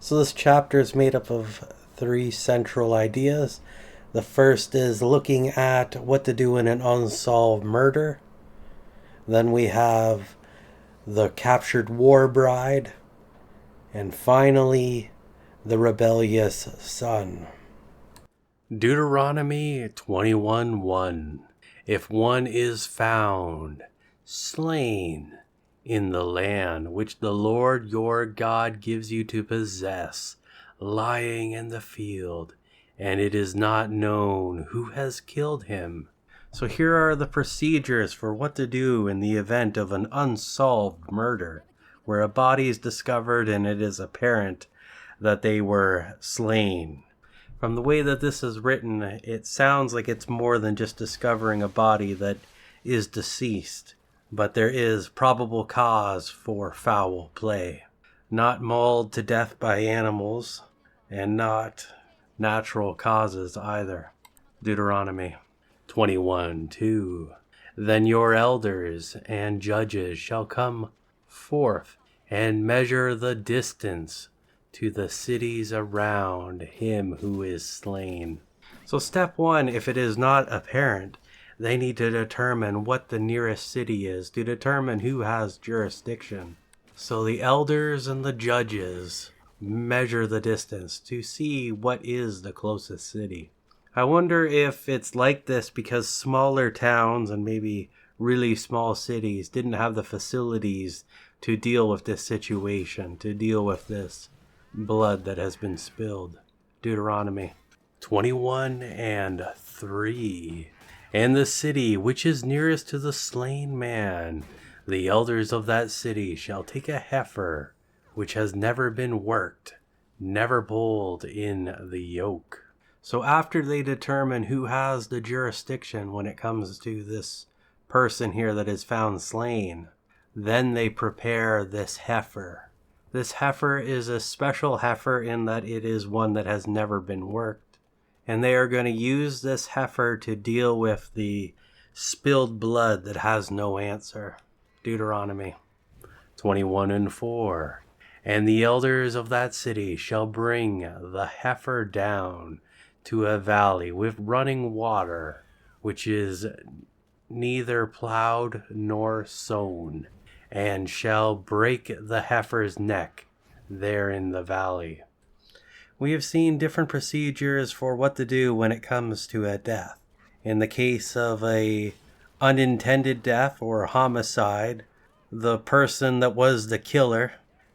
So this chapter is made up of three central ideas. The first is looking at what to do in an unsolved murder. Then we have the captured war bride. And finally, the rebellious son. Deuteronomy 21:1. If one is found slain in the land which the Lord your God gives you to possess, lying in the field, and it is not known who has killed him. So here are the procedures for what to do in the event of an unsolved murder, where a body is discovered and it is apparent that they were slain. From the way that this is written, it sounds like it's more than just discovering a body that is deceased, but there is probable cause for foul play. Not mauled to death by animals, and not natural causes either. Deuteronomy 21:2. Then your elders and judges shall come forth and measure the distance to the cities around him who is slain. So step one, if it is not apparent, they need to determine what the nearest city is to determine who has jurisdiction. So the elders and the judges measure the distance to see what is the closest city. I wonder if it's like this because smaller towns and maybe really small cities didn't have the facilities to deal with this situation, to deal with this blood that has been spilled. Deuteronomy 21:3. And the city which is nearest to the slain man, the elders of that city shall take a heifer which has never been worked, never pulled in the yoke. So after they determine who has the jurisdiction when it comes to this person here that is found slain, then they prepare this heifer. This heifer is a special heifer in that it is one that has never been worked. And they are going to use this heifer to deal with the spilled blood that has no answer. Deuteronomy 21:4. And the elders of that city shall bring the heifer down to a valley with running water, which is neither plowed nor sown, and shall break the heifer's neck there in the valley. We have seen different procedures for what to do when it comes to a death. In the case of a unintended death or homicide, the person that was the killer,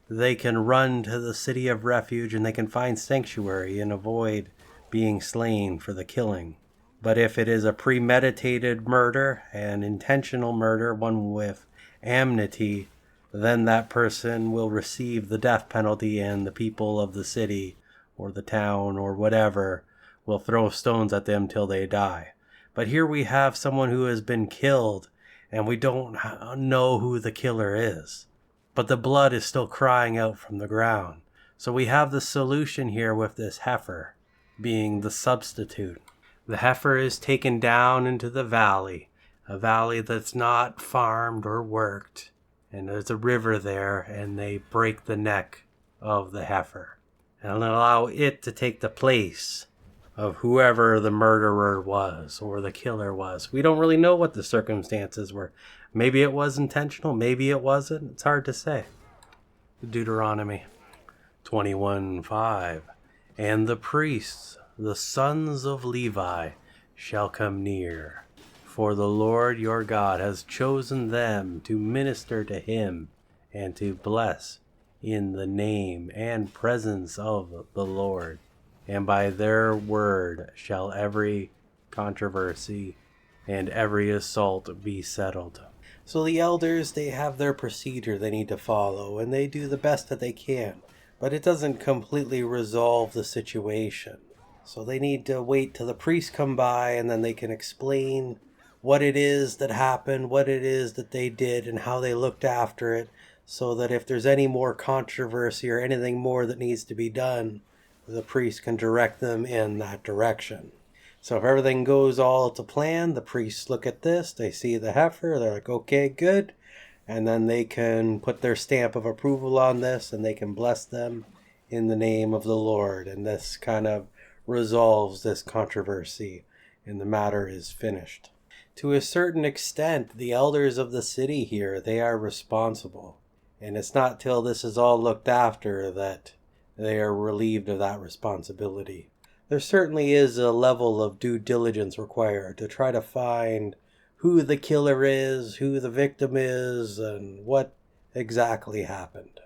they can run to the city of refuge and they can find sanctuary and avoid being slain for the killing. But if it is a premeditated murder, an intentional murder, one with enmity, then that person will receive the death penalty and the people of the city or the town or whatever will throw stones at them till they die. But here we have someone who has been killed and we don't know who the killer is. But the blood is still crying out from the ground. So we have the solution here with this heifer being the substitute. The heifer is taken down into the valley, a valley that's not farmed or worked. And there's a river there, and they break the neck of the heifer and allow it to take the place of whoever the murderer was or the killer was. We don't really know what the circumstances were. Maybe it was intentional, maybe it wasn't. It's hard to say. Deuteronomy 21:5. And the priests, the sons of Levi, shall come near, for the Lord your God has chosen them to minister to him and to bless in the name and presence of the Lord. And by their word shall every controversy and every assault be settled. So the elders, they have their procedure they need to follow, and they do the best that they can. But it doesn't completely resolve the situation. So they need to wait till the priests come by, and then they can explain what it is that happened, what it is that they did, and how they looked after it, so that if there's any more controversy or anything more that needs to be done, the priest can direct them in that direction. So if everything goes all to plan, the priests look at this, they see the heifer, they're like, okay, good. And then they can put their stamp of approval on this and they can bless them in the name of the Lord, and this kind of resolves this controversy, and the matter is finished. To a certain extent, the elders of the city here, they are responsible, and it's not till this is all looked after that they are relieved of that responsibility. There certainly is a level of due diligence required to try to find who the killer is, who the victim is, and what exactly happened.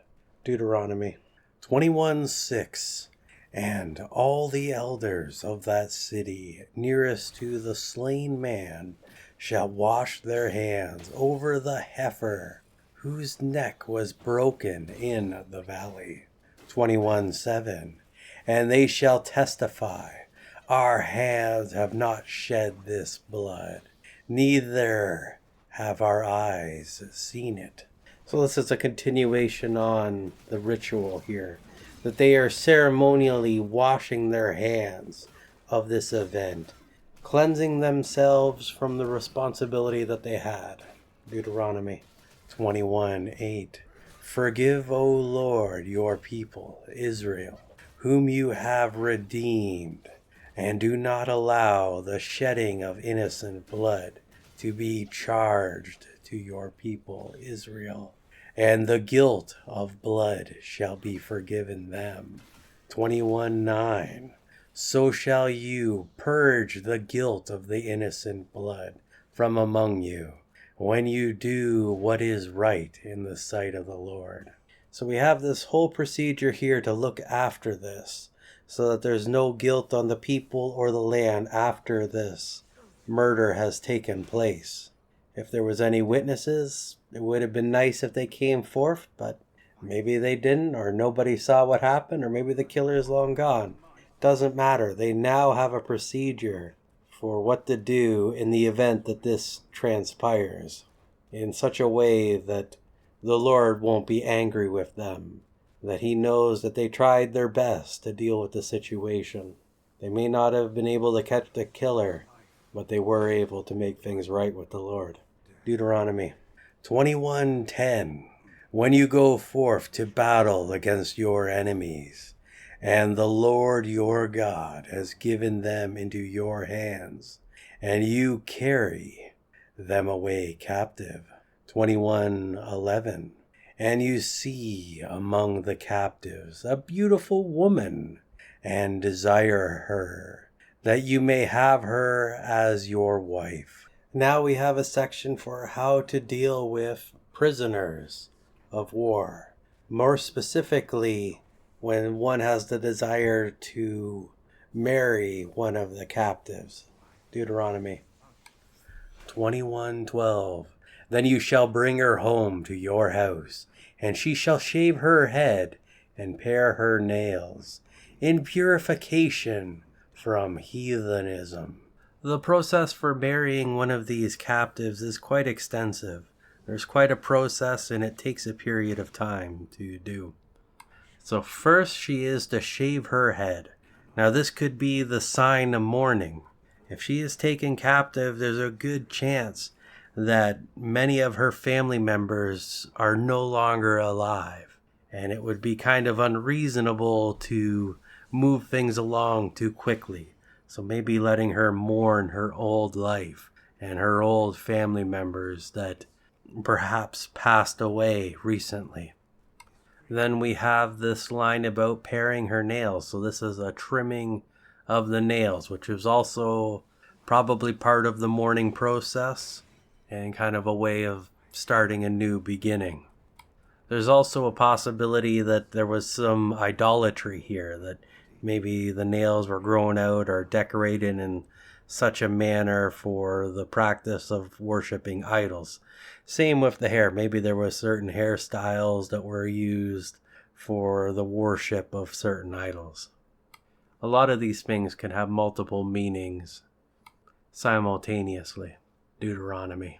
Deuteronomy 21:6. And all the elders of that city nearest to the slain man shall wash their hands over the heifer whose neck was broken in the valley. 21:7. And they shall testify, our hands have not shed this blood, neither have our eyes seen it. So this is a continuation on the ritual here, that they are ceremonially washing their hands of this event, cleansing themselves from the responsibility that they had. Deuteronomy 21:8. Forgive, O Lord, your people, Israel, whom you have redeemed, and do not allow the shedding of innocent blood to be charged to your people, Israel, and the guilt of blood shall be forgiven them. 21:9. So shall you purge the guilt of the innocent blood from among you, when you do what is right in the sight of the Lord. So we have this whole procedure here to look after this, so that there's no guilt on the people or the land after this murder has taken place. If there was any witnesses, it would have been nice if they came forth, but maybe they didn't, or nobody saw what happened, or maybe the killer is long gone. Doesn't matter. They now have a procedure for what to do in the event that this transpires, in such a way that the Lord won't be angry with them, that he knows that they tried their best to deal with the situation. They may not have been able to catch the killer, but they were able to make things right with the Lord. Deuteronomy 21:10. When you go forth to battle against your enemies, and the Lord your God has given them into your hands, and you carry them away captive. 21:11. And you see among the captives a beautiful woman, and desire her, that you may have her as your wife. Now we have a section for how to deal with prisoners of war. More specifically, when one has the desire to marry one of the captives. Deuteronomy 21:12. Then you shall bring her home to your house, and she shall shave her head and pare her nails, in purification from heathenism. The process for marrying one of these captives is quite extensive. There's quite a process, and it takes a period of time to do. So first she is to shave her head. Now this could be the sign of mourning. If she is taken captive, there's a good chance that many of her family members are no longer alive, and it would be kind of unreasonable to move things along too quickly. So maybe letting her mourn her old life and her old family members that perhaps passed away recently. Then we have this line about paring her nails. So this is a trimming of the nails, which is also probably part of the mourning process and kind of a way of starting a new beginning. There's also a possibility that there was some idolatry here, that maybe the nails were grown out or decorated in such a manner for the practice of worshiping idols. Same with the hair. Maybe there were certain hairstyles that were used for the worship of certain idols. A lot of these things can have multiple meanings simultaneously. Deuteronomy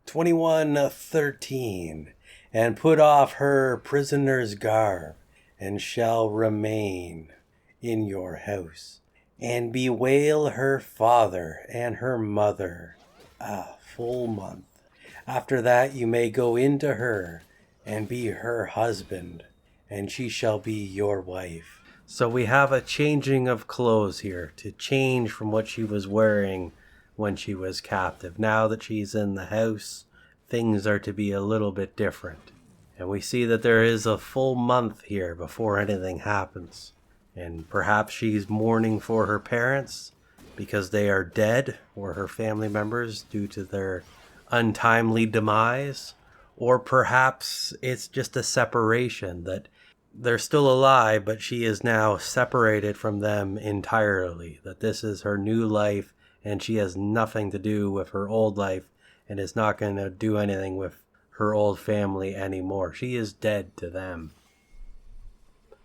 21:13. And put off her prisoner's garb, and shall remain in your house, and bewail her father and her mother a full month. After that you may go into her, and be her husband, and she shall be your wife. So we have a changing of clothes here, to change from what she was wearing when she was captive. Now that she's in the house, things are to be a little bit different. And we see that there is a full month here before anything happens. And perhaps she's mourning for her parents because they are dead, or her family members due to their untimely demise. Or perhaps it's just a separation, that they're still alive, but she is now separated from them entirely. That this is her new life, and she has nothing to do with her old life, and is not going to do anything with her old family anymore. She is dead to them,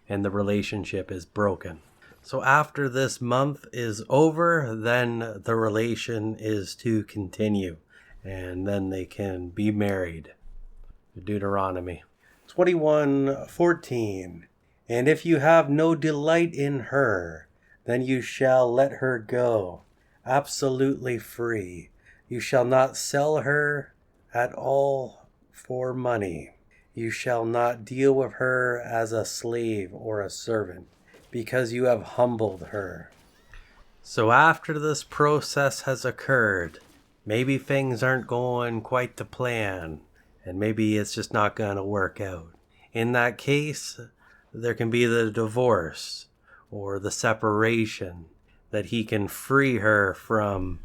and the relationship is broken. So after this month is over, then the relation is to continue, and then they can be married. Deuteronomy 21:14. And if you have no delight in her, then you shall let her go, absolutely free. You shall not sell her at all for money. You shall not deal with her as a slave or a servant, because you have humbled her. So after this process has occurred, maybe things aren't going quite to plan, and maybe it's just not going to work out. In that case, there can be the divorce or the separation, that he can free her from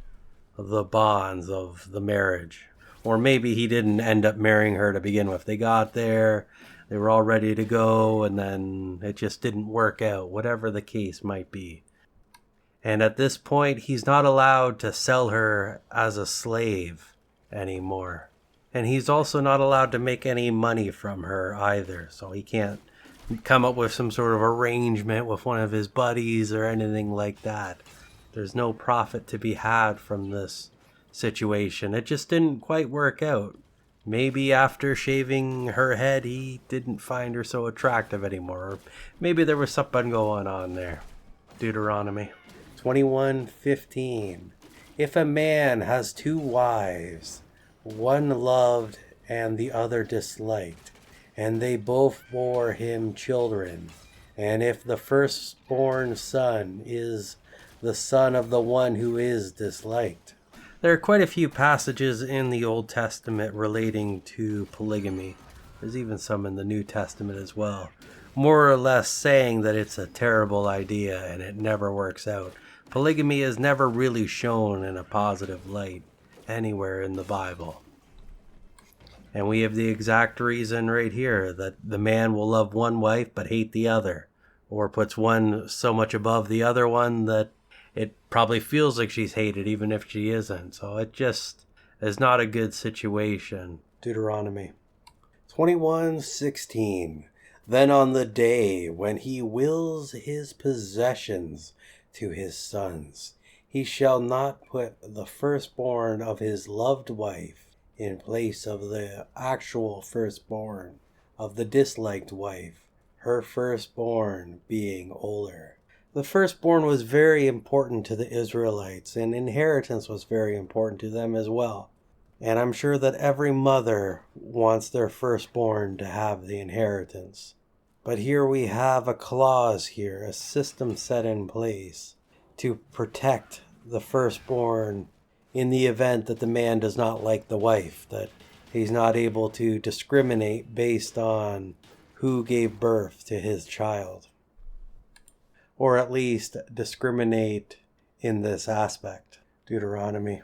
the bonds of the marriage. Or maybe he didn't end up marrying her to begin with. They got there, they were all ready to go, and then it just didn't work out, whatever the case might be. And at this point, he's not allowed to sell her as a slave anymore. And he's also not allowed to make any money from her either. So he can't come up with some sort of arrangement with one of his buddies or anything like that. There's no profit to be had from this situation. It just didn't quite work out. Maybe after shaving her head, he didn't find her so attractive anymore. Or maybe there was something going on there. Deuteronomy 21:15. If a man has two wives, one loved and the other disliked, and they both bore him children, and if the firstborn son is the son of the one who is disliked. There are quite a few passages in the Old Testament relating to polygamy. There's even some in the New Testament as well, more or less saying that it's a terrible idea and it never works out. Polygamy is never really shown in a positive light anywhere in the Bible. And we have the exact reason right here, that the man will love one wife but hate the other, or puts one so much above the other one that it probably feels like she's hated even if she isn't. So it just is not a good situation. Deuteronomy 21:16. Then on the day when he wills his possessions to his sons, he shall not put the firstborn of his loved wife in place of the actual firstborn of the disliked wife, her firstborn being older. The firstborn was very important to the Israelites, and inheritance was very important to them as well. And I'm sure that every mother wants their firstborn to have the inheritance. But here we have a clause here, a system set in place to protect the firstborn in the event that the man does not like the wife, that he's not able to discriminate based on who gave birth to his child. Or at least discriminate in this aspect. Deuteronomy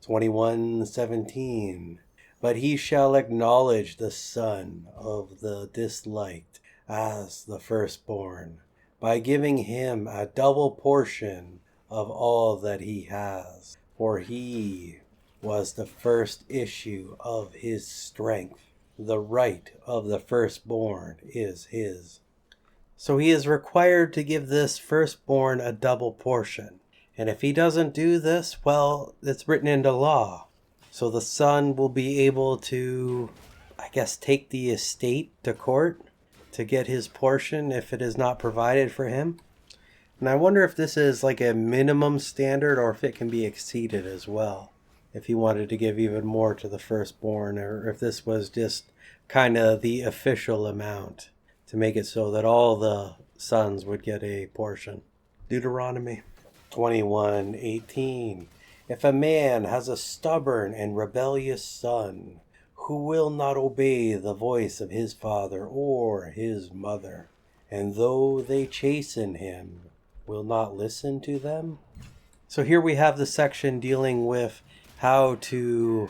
21:17. But he shall acknowledge the son of the disliked as the firstborn, by giving him a double portion of all that he has. For he was the first issue of his strength. The right of the firstborn is his. So he is required to give this firstborn a double portion. And if he doesn't do this, well, it's written into law. So the son will be able to, I guess, take the estate to court to get his portion if it is not provided for him. And I wonder if this is like a minimum standard or if it can be exceeded as well. If he wanted to give even more to the firstborn, or if this was just kind of the official amount. to make it so that all the sons would get a portion. Deuteronomy 21:18. If a man has a stubborn and rebellious son who will not obey the voice of his father or his mother, and though they chasten him, will not listen to them. So here we have the section dealing with how to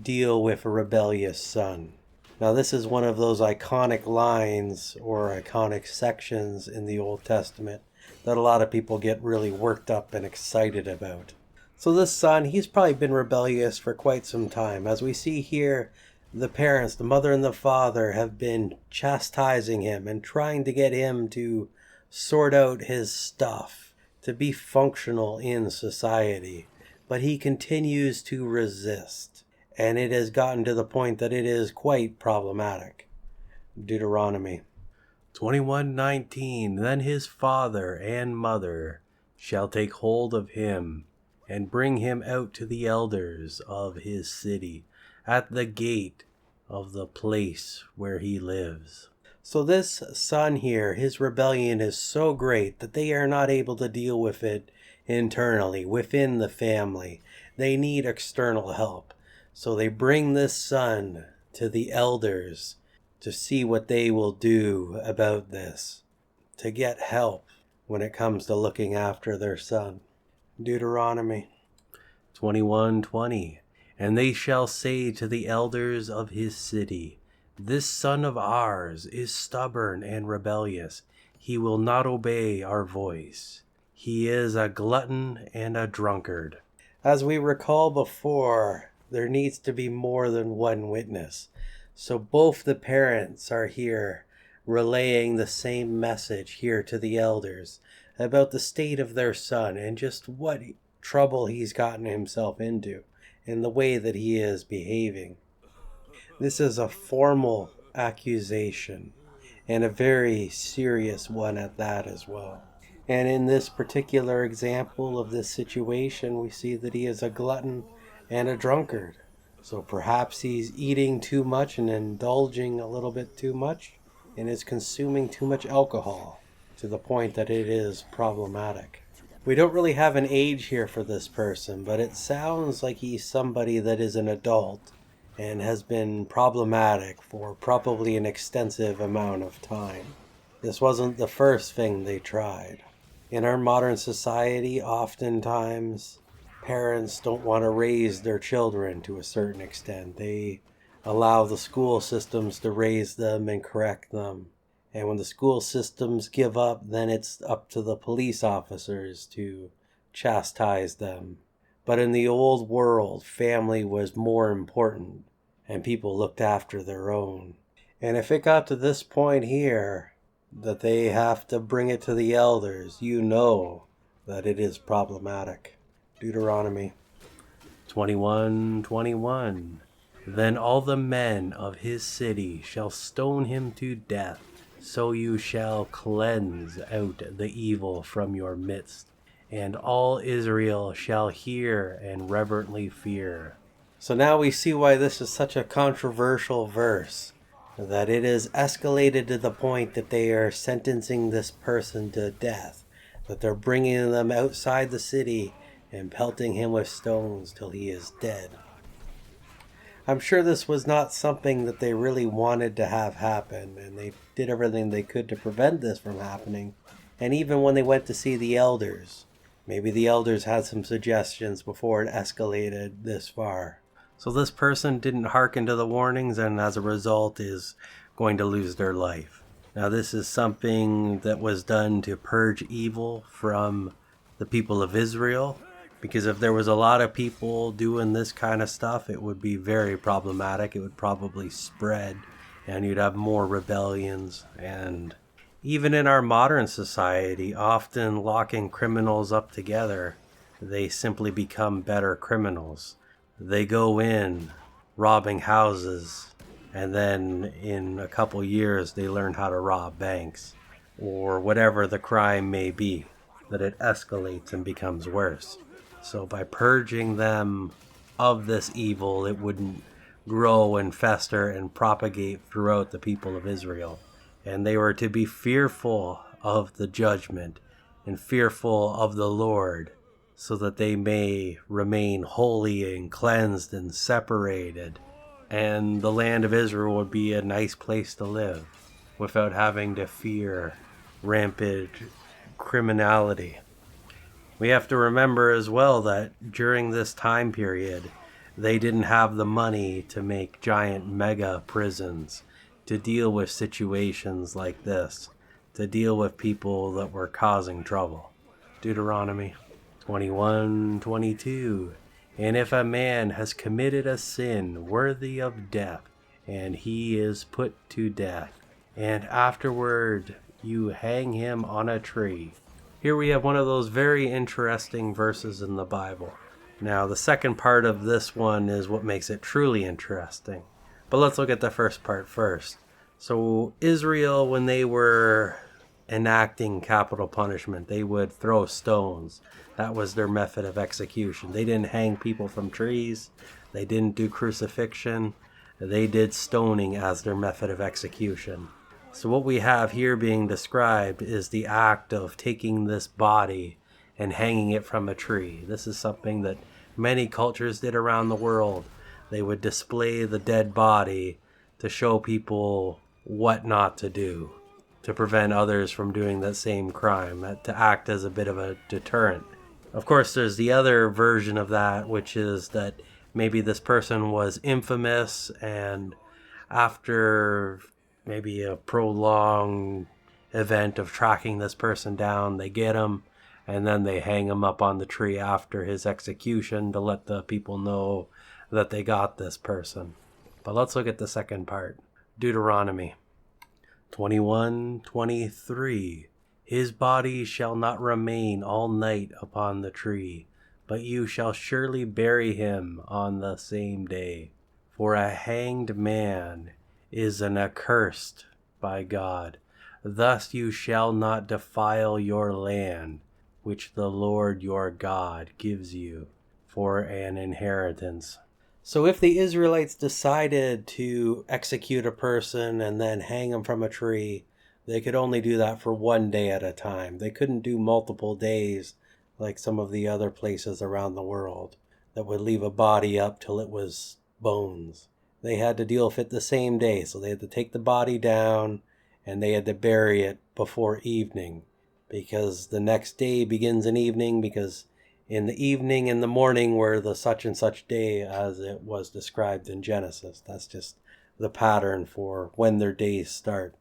deal with a rebellious son. Now this is one of those iconic lines or iconic sections in the Old Testament that a lot of people get really worked up and excited about. So this son, he's probably been rebellious for quite some time. As we see here, the parents, the mother and the father, have been chastising him and trying to get him to sort out his stuff, to be functional in society. But he continues to resist, and it has gotten to the point that it is quite problematic. Deuteronomy 21:19. Then his father and mother shall take hold of him and bring him out to the elders of his city at the gate of the place where he lives. So this son here, his rebellion is so great that they are not able to deal with it internally, within the family. They need external help. So they bring this son to the elders to see what they will do about this, to get help when it comes to looking after their son. Deuteronomy 21:20. And they shall say to the elders of his city, this son of ours is stubborn and rebellious. He will not obey our voice. He is a glutton and a drunkard. As we recall before, there needs to be more than one witness. So both the parents are here relaying the same message here to the elders about the state of their son and just what trouble he's gotten himself into and the way that he is behaving. This is a formal accusation and a very serious one at that as well. And in this particular example of this situation, we see that he is a glutton and a drunkard. So perhaps he's eating too much and indulging a little bit too much and is consuming too much alcohol to the point that it is problematic. We don't really have an age here for this person, but it sounds like he's somebody that is an adult and has been problematic for probably an extensive amount of time. This wasn't the first thing they tried. In our modern society, oftentimes parents don't want to raise their children to a certain extent. They allow the school systems to raise them and correct them. And when the school systems give up, then it's up to the police officers to chastise them. But in the old world, family was more important, and people looked after their own. And if it got to this point here, that they have to bring it to the elders, you know that it is problematic. Deuteronomy 21:21. Then all the men of his city shall stone him to death. So you shall cleanse out the evil from your midst, and all Israel shall hear and reverently fear. So now we see why this is such a controversial verse, that it is escalated to the point that they are sentencing this person to death, that they're bringing them outside the city and pelting him with stones till he is dead. I'm sure this was not something that they really wanted to have happen, and they did everything they could to prevent this from happening. And even when they went to see the elders, maybe the elders had some suggestions before it escalated this far. So this person didn't hearken to the warnings, and as a result is going to lose their life. Now this is something that was done to purge evil from the people of Israel. Because if there was a lot of people doing this kind of stuff, it would be very problematic. It would probably spread, and you'd have more rebellions. And even in our modern society, often locking criminals up together, they simply become better criminals. They go in robbing houses, and then in a couple years they learn how to rob banks, or whatever the crime may be, that it escalates and becomes worse. So by purging them of this evil, it wouldn't grow and fester and propagate throughout the people of Israel. and they were to be fearful of the judgment and fearful of the Lord, so that they may remain holy and cleansed and separated. And the land of Israel would be a nice place to live without having to fear rampant criminality. We have to remember as well that during this time period, they didn't have the money to make giant mega prisons to deal with situations like this, to deal with people that were causing trouble. Deuteronomy 21:22. And if a man has committed a sin worthy of death, and he is put to death, and afterward you hang him on a tree. Here we have one of those very interesting verses in the Bible. Now, the second part of this one is what makes it truly interesting. But let's look at the first part first. So Israel, when they were enacting capital punishment, they would throw stones. That was their method of execution. They didn't hang people from trees. They didn't do crucifixion. They did stoning as their method of execution. So what we have here being described is the act of taking this body and hanging it from a tree. This is something that many cultures did around the world. They would display the dead body to show people what not to do, to prevent others from doing that same crime, to act as a bit of a deterrent. Of course, there's the other version of that, which is that maybe this person was infamous, and after maybe a prolonged event of tracking this person down, they get him, and then they hang him up on the tree after his execution to let the people know that they got this person. But let's look at the second part. Deuteronomy 21:23. His body shall not remain all night upon the tree, but you shall surely bury him on the same day. For a hanged man is an accursed by God. Thus you shall not defile your land, which the Lord your God gives you for an inheritance. So if the Israelites decided to execute a person and then hang him from a tree, they could only do that for one day at a time. They couldn't do multiple days like some of the other places around the world that would leave a body up till it was bones. They had to deal with it the same day, so they had to take the body down and they had to bury it before evening, because the next day begins in evening, because in the evening and the morning were the such and such day as it was described in Genesis. That's just the pattern for when their days start.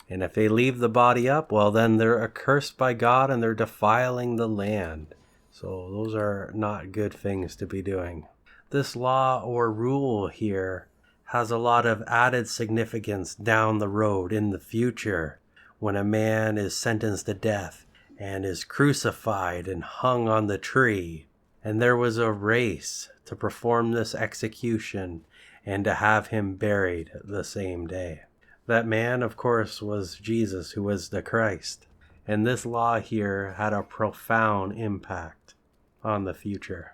And if they leave the body up, well, then they're accursed by God and they're defiling the land. So those are not good things to be doing. This law or rule here has a lot of added significance down the road in the future when a man is sentenced to death and is crucified and hung on the tree. And there was a race to perform this execution and to have him buried the same day. That man, of course, was Jesus, who was the Christ. And this law here had a profound impact on the future.